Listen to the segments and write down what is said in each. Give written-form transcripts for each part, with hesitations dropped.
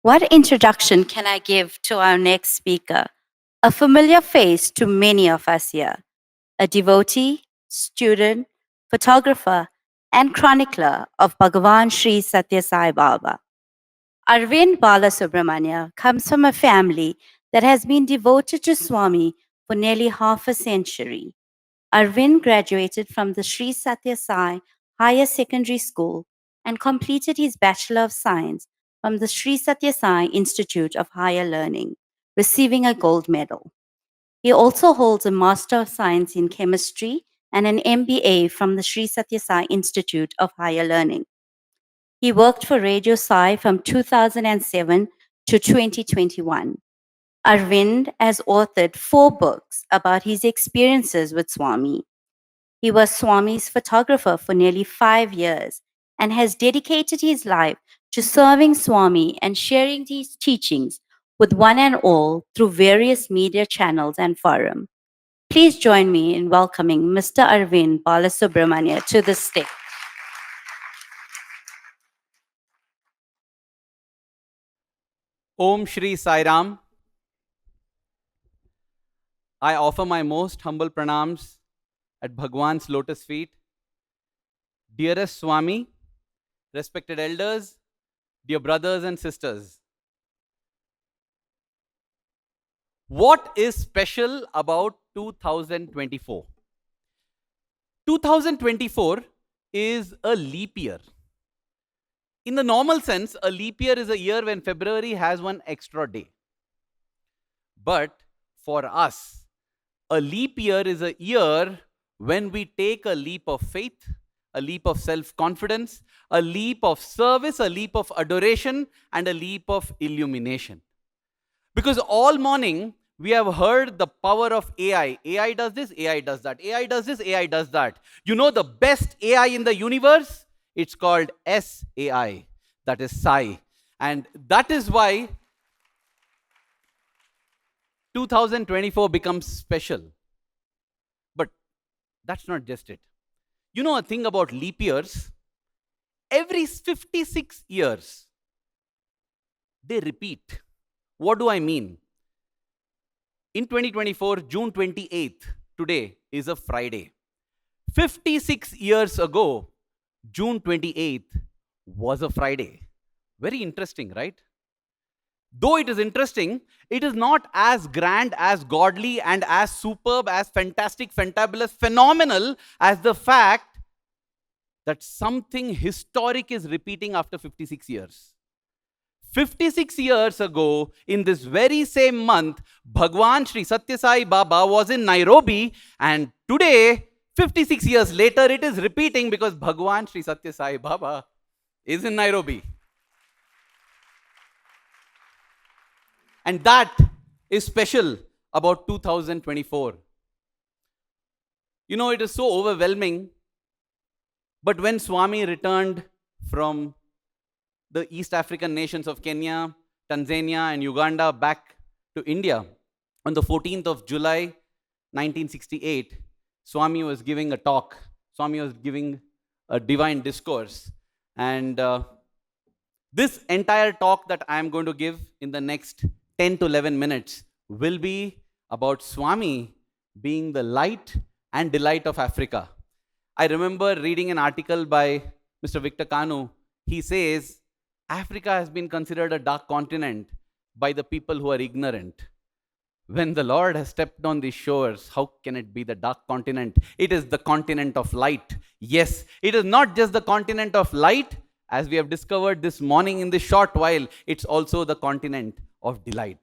What introduction can I give to our next speaker? A familiar face to many of us here, a devotee, student, photographer, and chronicler of Bhagawan Sri Sathya Sai Baba. Aravind Balasubramanya comes from a family that has been devoted to Swami for nearly half a century. Aravind graduated from the Sri Sathya Sai Higher Secondary School and completed his Bachelor of Science from the Sri Sathya Sai Institute of Higher Learning, receiving a gold medal. He also holds a Master of Science in Chemistry and an MBA from the Sri Sathya Sai Institute of Higher Learning. He worked for Radio Sai from 2007 to 2021. Arvind has authored 4 books about his experiences with Swami. He was Swami's photographer for nearly 5 years and has dedicated his life to serving Swami and sharing his teachings with one and all through various media channels and forums. Please join me in welcoming Mr. Aravind Balasubramanya to the stage. Om Shri Sai Ram. I offer my most humble pranams at Bhagawan's lotus feet. Dearest Swami, respected elders, dear brothers and sisters. What is special about 2024? 2024 is a leap year. In the normal sense, a leap year is a year when February has one extra day. But for us, a leap year is a year when we take a leap of faith, a leap of self-confidence, a leap of service, a leap of adoration, and a leap of illumination. Because all morning, we have heard the power of AI. AI does this, AI does that. AI does this, AI does that. You know the best AI in the universe? It's called SAI, that is Sai. And that is why 2024 becomes special. But that's not just it. You know a thing about leap years? Every 56 years, they repeat. What do I mean? In 2024, June 28th, today is a Friday. 56 years ago, June 28th was a Friday. Very interesting, right? Though it is interesting, it is not as grand, as godly, and as superb, as fantastic, fantabulous, phenomenal as the fact that something historic is repeating after 56 years. 56 years ago, in this very same month, Bhagawan Sri Sathya Sai Baba was in Nairobi, and today, 56 years later, it is repeating because Bhagawan Sri Sathya Sai Baba is in Nairobi. And that is special about 2024. You know, it is so overwhelming. But when Swami returned from the East African nations of Kenya, Tanzania, and Uganda back to India on the 14th of July, 1968, Swami was giving a talk. Swami was giving a divine discourse. And this entire talk that I am going to give in the next 10 to 11 minutes will be about Swami being the light and delight of Africa. I remember reading an article by Mr. Victor Kanu. He says, Africa has been considered a dark continent by the people who are ignorant. When the Lord has stepped on these shores, how can it be the dark continent? It is the continent of light. Yes, it is not just the continent of light, as we have discovered this morning in this short while, it's also the continent of delight.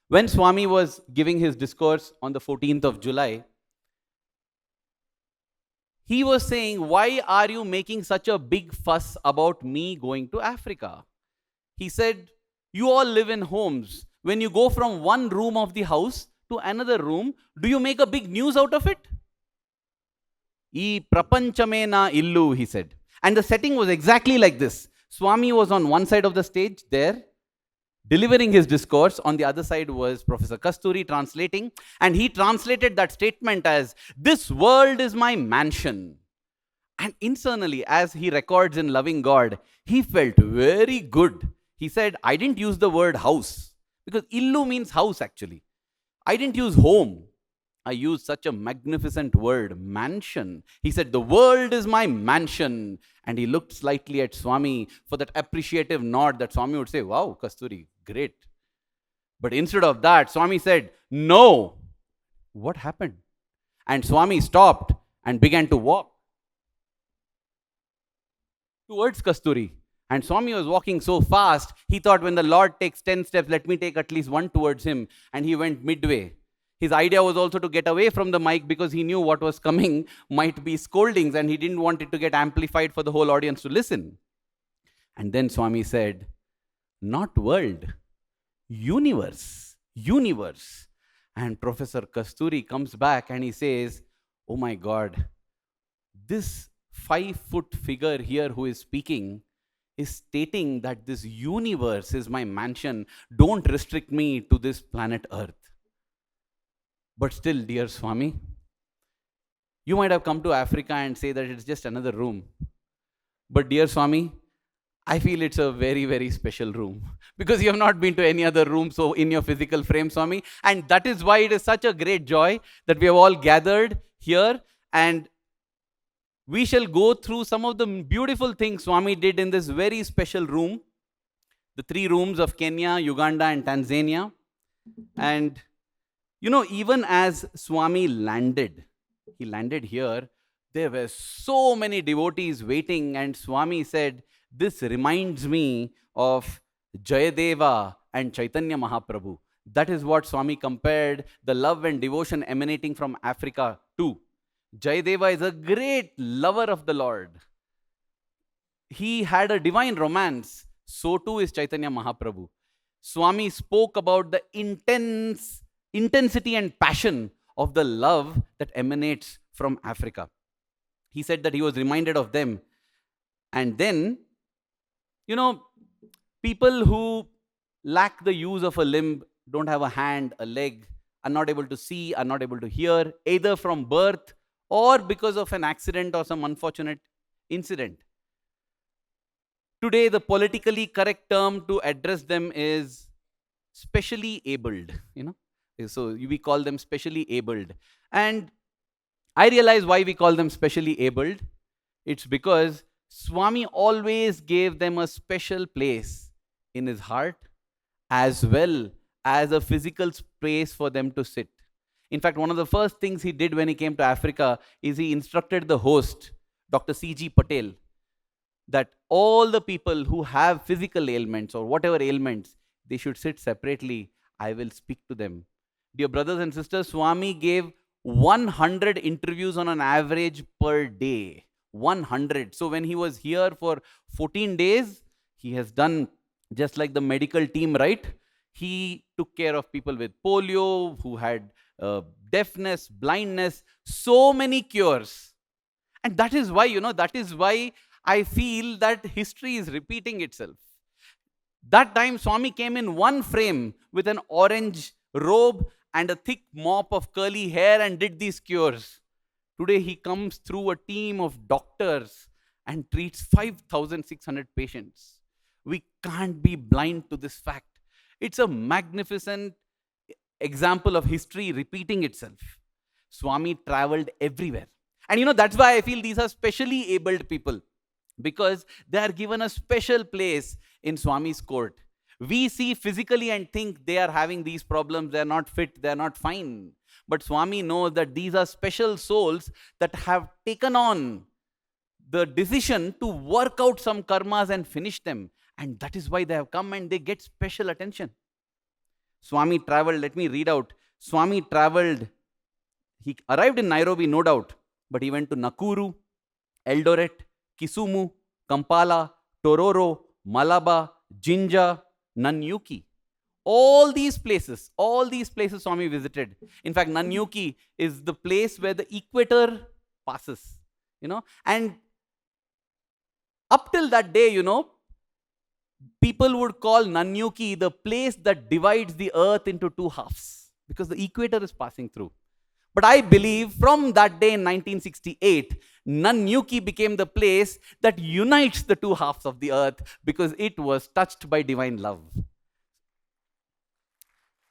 When Swami was giving his discourse on the 14th of July, he was saying, why are you making such a big fuss about me going to Africa? He said, you all live in homes. When you go from one room of the house to another room, do you make a big news out of it? Ee prapanchame na illu, he said. And the setting was exactly like this. Swami was on one side of the stage there, delivering his discourse. On the other side was Professor Kasturi translating, and he translated that statement as, this world is my mansion. And internally, as he records in Loving God, he felt very good. He said, I didn't use the word house, because illu means house actually. I didn't use home. I used such a magnificent word, mansion. He said, the world is my mansion. And he looked slightly at Swami for that appreciative nod that Swami would say, wow, Kasturi, great. But instead of that, Swami said, no. What happened? And Swami stopped and began to walk towards Kasturi. And Swami was walking so fast, he thought, when the Lord takes 10 steps, let me take at least one towards him. And he went midway. His idea was also to get away from the mic, because he knew what was coming might be scoldings, and he didn't want it to get amplified for the whole audience to listen. And then Swami said, not world, universe, universe. And Professor Kasturi comes back and he says, oh my God, this 5-foot figure here who is speaking is stating that this universe is my mansion. Don't restrict me to this planet Earth. But still, dear Swami, you might have come to Africa and say that it's just another room. But dear Swami, I feel it's a very, very special room, because you have not been to any other room so in your physical frame, Swami. And that is why it is such a great joy that we have all gathered here, and we shall go through some of the beautiful things Swami did in this very special room, the 3 rooms of Kenya, Uganda, and Tanzania. And even as Swami landed, he landed here, there were so many devotees waiting, and Swami said, this reminds me of Jayadeva and Chaitanya Mahaprabhu. That is what Swami compared the love and devotion emanating from Africa to. Jayadeva is a great lover of the Lord. He had a divine romance. So too is Chaitanya Mahaprabhu. Swami spoke about the intensity and passion of the love that emanates from Africa. He said that he was reminded of them. And then, people who lack the use of a limb, don't have a hand, a leg, are not able to see, are not able to hear, either from birth or because of an accident or some unfortunate incident. Today, the politically correct term to address them is specially abled, So we call them specially abled. And I realize why we call them specially abled. It's because Swami always gave them a special place in his heart, as well as a physical space for them to sit. In fact, one of the first things he did when he came to Africa is he instructed the host, Dr. C.G. Patel, that all the people who have physical ailments or whatever ailments, they should sit separately. I will speak to them. Dear brothers and sisters, Swami gave 100 interviews on an average per day. 100. So when he was here for 14 days, he has done just like the medical team, right? He took care of people with polio, who had deafness, blindness, so many cures. And that is why, I feel that history is repeating itself. That time, Swami came in one frame with an orange robe and a thick mop of curly hair and did these cures. Today, he comes through a team of doctors and treats 5,600 patients. We can't be blind to this fact. It's a magnificent example of history repeating itself. Swami traveled everywhere. And that's why I feel these are specially abled people, because they are given a special place in Swami's court. We see physically and think they are having these problems, they are not fit, they are not fine. But Swami knows that these are special souls that have taken on the decision to work out some karmas and finish them. And that is why they have come and they get special attention. Swami traveled, let me read out. Swami traveled, he arrived in Nairobi, no doubt, but he went to Nakuru, Eldoret, Kisumu, Kampala, Tororo, Malaba, Jinja, Nanyuki. All these places Swami visited. In fact, Nanyuki is the place where the equator passes, and up till that day, people would call Nanyuki the place that divides the earth into two halves, because the equator is passing through. But I believe from that day in 1968, Nanyuki became the place that unites the two halves of the earth because it was touched by divine love.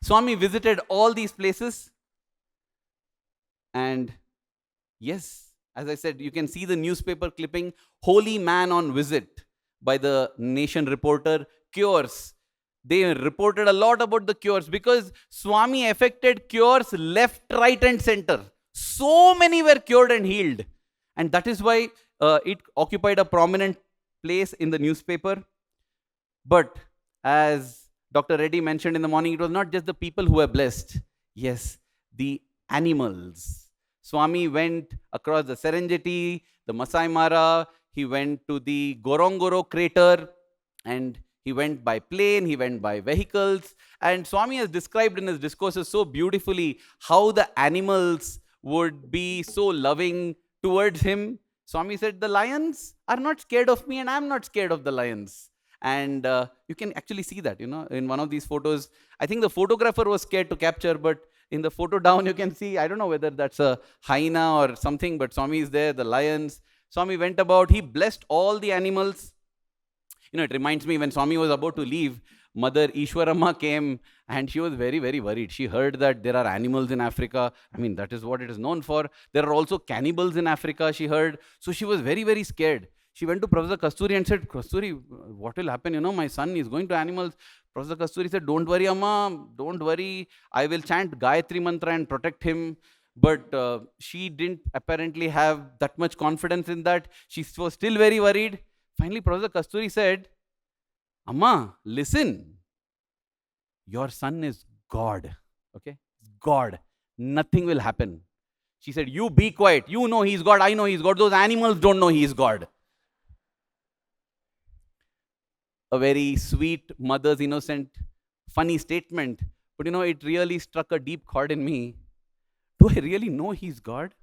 Swami visited all these places, and yes, as I said, you can see the newspaper clipping, Holy Man on Visit by the Nation reporter, cures. They reported a lot about the cures because Swami effected cures left, right, and center. So many were cured and healed. And that is why it occupied a prominent place in the newspaper. But as Dr. Reddy mentioned in the morning, it was not just the people who were blessed. Yes, the animals. Swami went across the Serengeti, the Masai Mara, he went to the Gorongoro crater, and he went by plane, he went by vehicles. And Swami has described in his discourses so beautifully how the animals would be so loving towards him. Swami said, the lions are not scared of me, and I'm not scared of the lions. And you can actually see that, in one of these photos. I think the photographer was scared to capture, but in the photo down, you can see, I don't know whether that's a hyena or something, but Swami is there, the lions. Swami went about, he blessed all the animals. It reminds me when Swami was about to leave, Mother Ishwaramma came and she was very, very worried. She heard that there are animals in Africa. I mean, that is what it is known for. There are also cannibals in Africa, she heard. So she was very, very scared. She went to Professor Kasturi and said, Kasturi, what will happen? My son is going to animals. Professor Kasturi said, don't worry, Amma, don't worry. I will chant Gayatri Mantra and protect him. But she didn't apparently have that much confidence in that. She was still very worried. Finally, Professor Kasturi said, Amma, listen. Your son is God. Okay? God. Nothing will happen. She said, you be quiet. You know he's God. I know he's God. Those animals don't know he is God. A very sweet, mother's innocent, funny statement. But it really struck a deep chord in me. Do I really know he's God?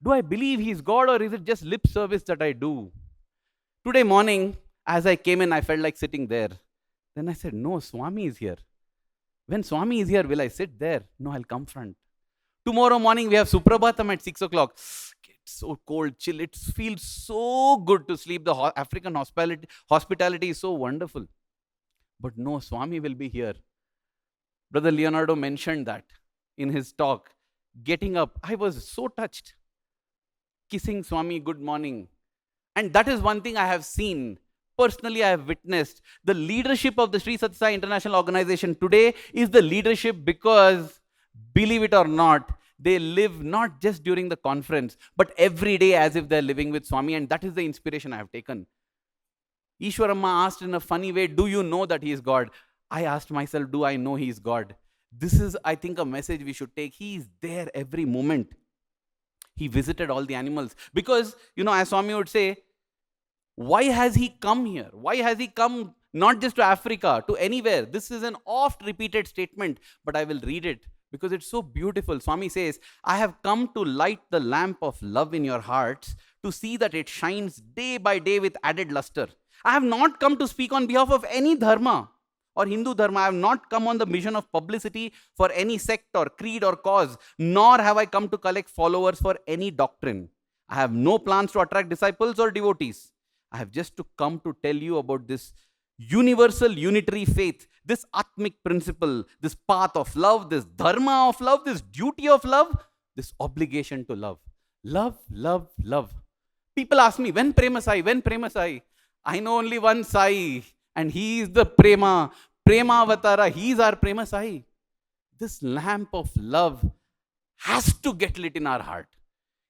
Do I believe he's God, or is it just lip service that I do? Today morning, as I came in, I felt like sitting there. Then I said, no, Swami is here. When Swami is here, will I sit there? No, I'll come front. Tomorrow morning, we have Suprabhatam at 6 o'clock. It's so cold, chill. It feels so good to sleep. The African hospitality is so wonderful. But no, Swami will be here. Brother Leonardo mentioned that in his talk. Getting up, I was so touched. Kissing Swami, good morning. And that is one thing I have seen. Personally, I have witnessed. The leadership of the Sri Sathya Sai International Organization today is the leadership because, believe it or not, they live not just during the conference, but every day as if they're living with Swami. And that is the inspiration I have taken. Ishwaramma asked in a funny way, do you know that he is God? I asked myself, do I know he is God? This is, I think, a message we should take. He is there every moment. He visited all the animals. Because, as Swami would say, why has he come here? Why has he come not just to Africa, to anywhere? This is an oft-repeated statement, but I will read it because it's so beautiful. Swami says, I have come to light the lamp of love in your hearts to see that it shines day by day with added luster. I have not come to speak on behalf of any dharma or Hindu dharma. I have not come on the mission of publicity for any sect or creed or cause, nor have I come to collect followers for any doctrine. I have no plans to attract disciples or devotees. I have just to come to tell you about this universal unitary faith, this atmic principle, this path of love, this dharma of love, this duty of love, this obligation to love. Love, love, love. People ask me, when Prema Sai? When Prema Sai? I know only one Sai, and he is the Prema Avatara. He is our Prema Sai. This lamp of love has to get lit in our heart.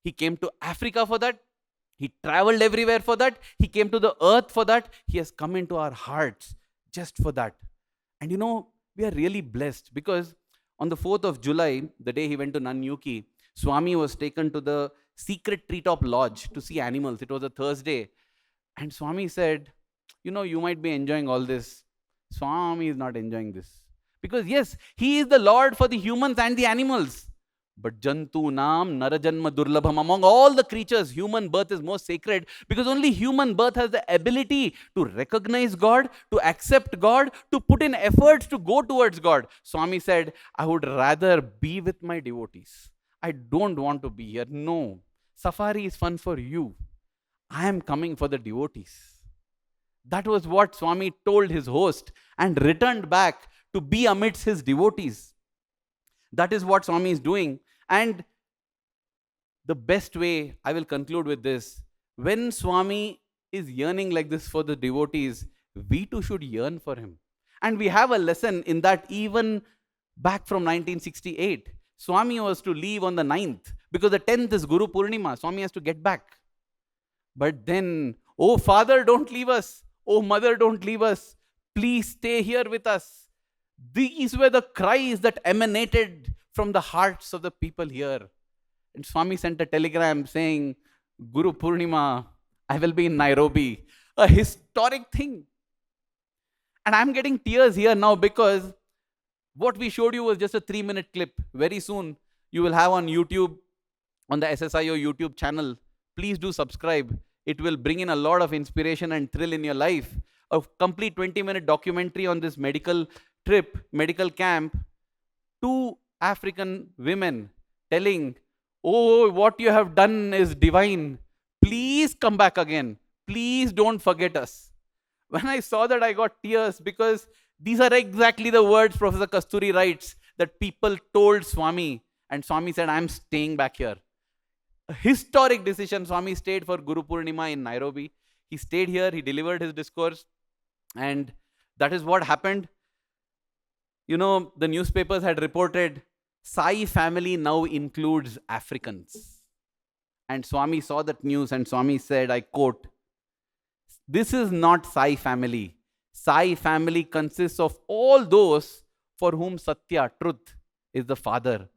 He came to Africa for that. He traveled everywhere for that. He came to the earth for that. He has come into our hearts just for that. And we are really blessed because on the 4th of July, the day he went to Nanyuki, Swami was taken to the secret treetop lodge to see animals. It was a Thursday. And Swami said, you might be enjoying all this. Swami is not enjoying this. Because yes, he is the Lord for the humans and the animals. But Jantu Nam Narajanma Durlabham, among all the creatures, human birth is most sacred because only human birth has the ability to recognize God, to accept God, to put in efforts to go towards God. Swami said, I would rather be with my devotees. I don't want to be here. No, safari is fun for you. I am coming for the devotees. That was what Swami told his host and returned back to be amidst his devotees. That is what Swami is doing. And the best way, I will conclude with this, when Swami is yearning like this for the devotees, we too should yearn for him. And we have a lesson in that even back from 1968. Swami was to leave on the 9th because the 10th is Guru Purnima. Swami has to get back. But then, oh Father, don't leave us. Oh Mother, don't leave us. Please stay here with us. These were the cries that emanated from the hearts of the people here. And Swami sent a telegram saying, Guru Purnima, I will be in Nairobi. A historic thing. And I'm getting tears here now because what we showed you was just a 3-minute clip. Very soon, you will have on YouTube, on the SSSIO YouTube channel. Please do subscribe. It will bring in a lot of inspiration and thrill in your life. A complete 20-minute documentary on this medical trip, medical camp. 2 African women telling, oh, what you have done is divine. Please come back again. Please don't forget us. When I saw that, I got tears because these are exactly the words Professor Kasturi writes that people told Swami. And Swami said, I'm staying back here. A historic decision. Swami stayed for Guru Purnima in Nairobi. He stayed here. He delivered his discourse. And that is what happened. You know, the newspapers had reported Sai family now includes Africans. And Swami saw that news and Swami said, I quote, this is not Sai family. Sai family consists of all those for whom Satya, truth, is the father.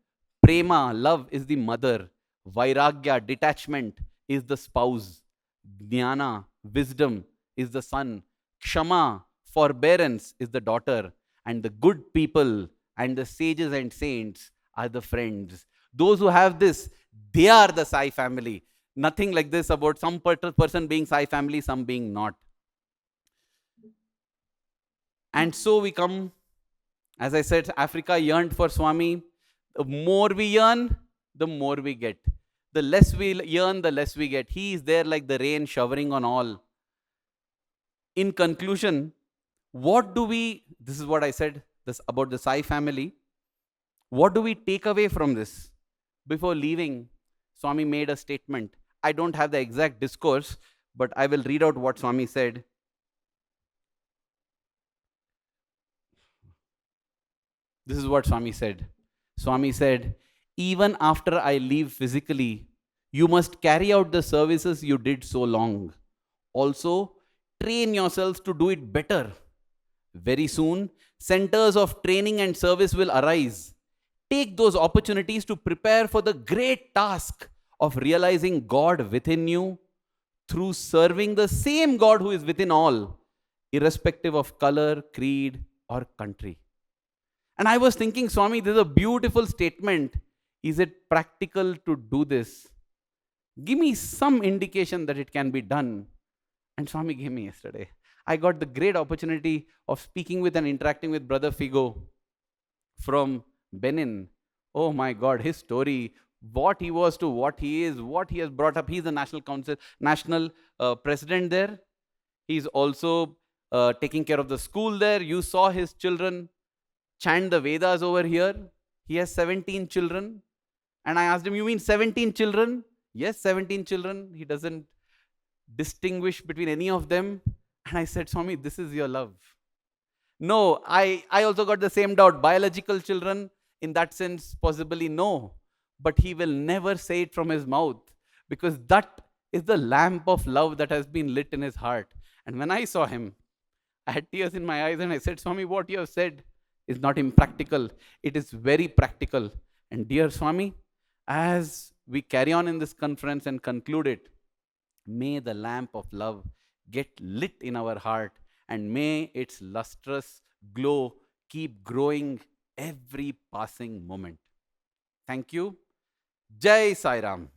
Prema, love, is the mother. Vairagya, detachment, is the spouse. Jnana, wisdom, is the son. Kshama, forbearance, is the daughter. And the good people and the sages and saints are the friends. Those who have this, they are the Sai family. Nothing like this about some person being Sai family, some being not. And so we come, as I said, Africa yearned for Swami. The more we yearn, the more we get. The less we yearn, the less we get. He is there like the rain showering on all. In conclusion, what do we, this is what I said this about the Sai family. What do we take away from this? Before leaving, Swami made a statement. I don't have the exact discourse, but I will read out what Swami said. This is what Swami said. Swami said, even after I leave physically, you must carry out the services you did so long. Also, train yourselves to do it better. Very soon, centers of training and service will arise. Take those opportunities to prepare for the great task of realizing God within you through serving the same God who is within all, irrespective of color, creed, or country. And I was thinking, Swami, this is a beautiful statement. Is it practical to do this? Give me some indication that it can be done. And Swami gave me yesterday. I got the great opportunity of speaking with and interacting with Brother Figo from Benin. Oh my God, his story, what he was to what he is, what he has brought up. He's the national president there. He's also taking care of the school there. You saw his children chant the Vedas over here. He has 17 children. And I asked him, you mean 17 children? Yes, 17 children. He doesn't distinguish between any of them. And I said, Swami, this is your love. No, I also got the same doubt. Biological children, in that sense, possibly no. But he will never say it from his mouth, because that is the lamp of love that has been lit in his heart. And when I saw him, I had tears in my eyes and I said, Swami, what you have said is not impractical. It is very practical. And dear Swami, as we carry on in this conference and conclude it, may the lamp of love get lit in our heart, and may its lustrous glow keep growing every passing moment. Thank you. Jai Sai Ram.